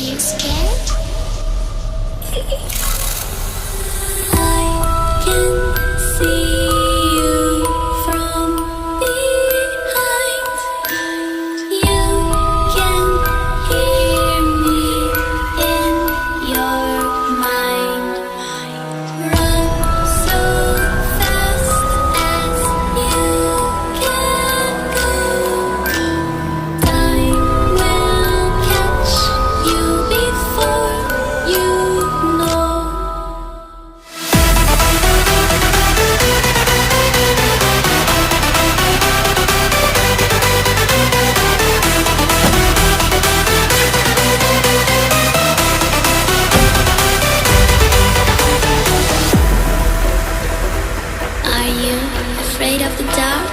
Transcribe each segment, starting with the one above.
you scared? I can see you from behind. You can hear me in your mind. Run so fast as you can go. Time will catch you before you know. Are you afraid of the dark?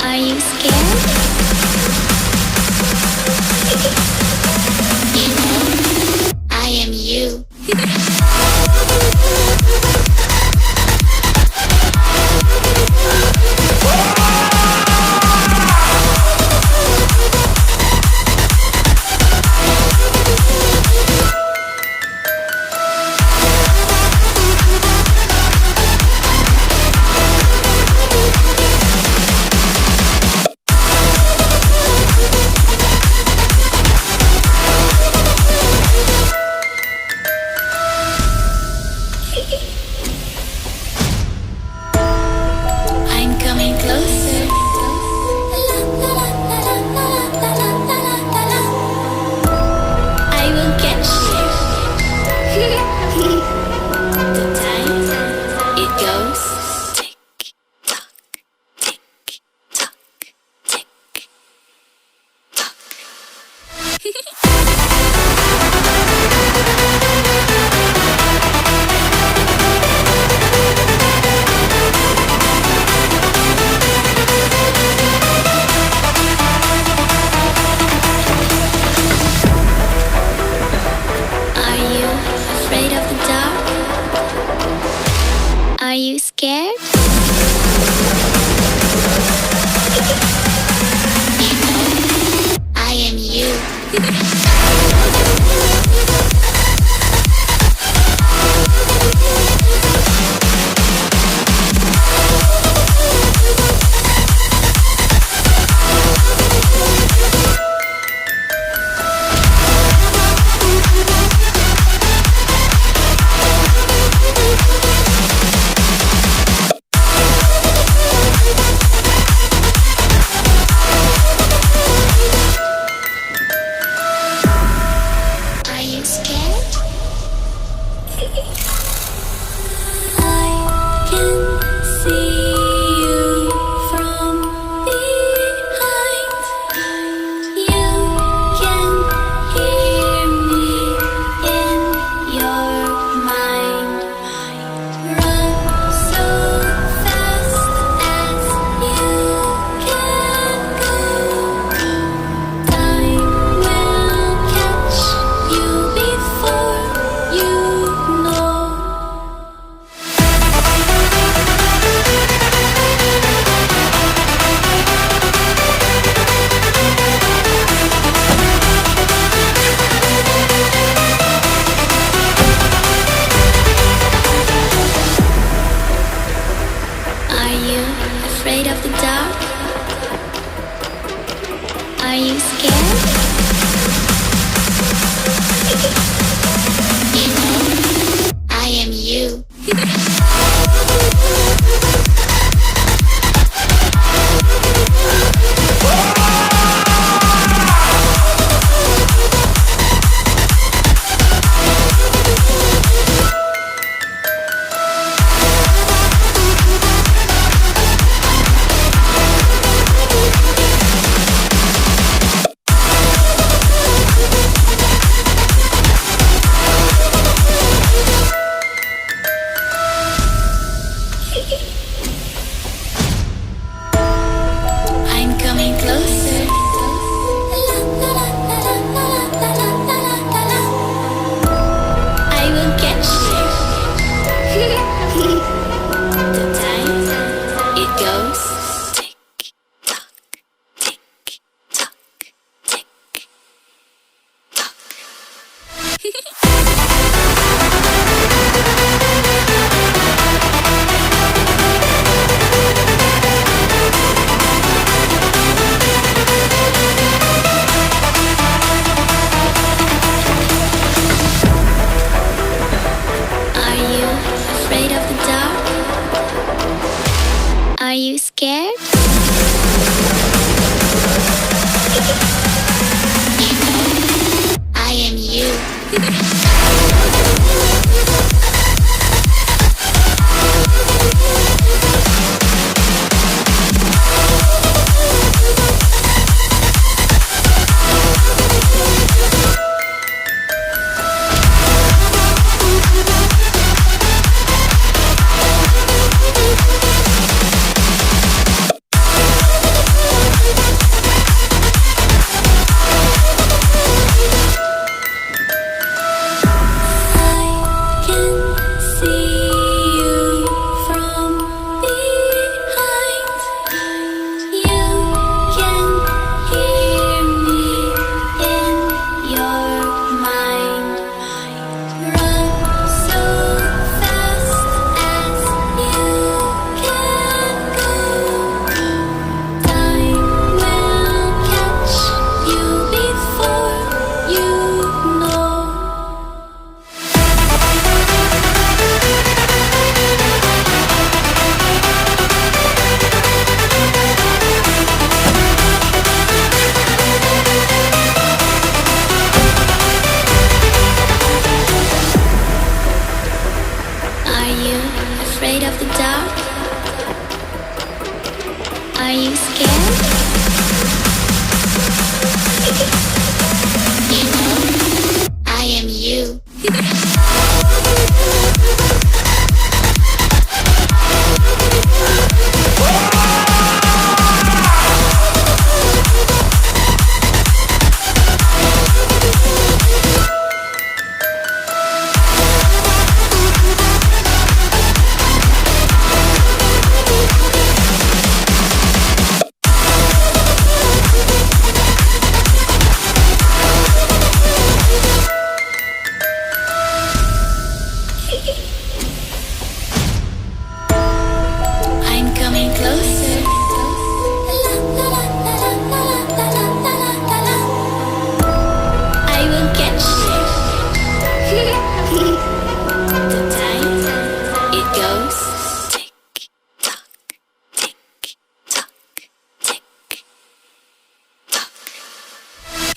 Are you scared? You know, I am you. I'm coming closer. I will catch you. The time it goes tick tock, tick tock, tick tock. Are you afraid of the dark? Are you scared? You know, I am you. Are you scared? I can see you from behind. You can hear me in your mind. Run so fast as you can go. Time will catch you before you know. Are you afraid of the dark? Are you scared? You know, I am you.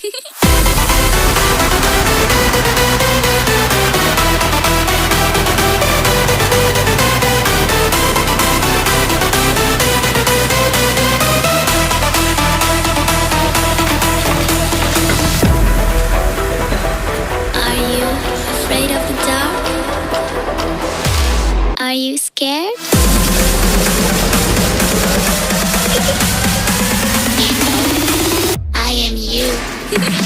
Are you afraid of the dark? Are you scared? I am you.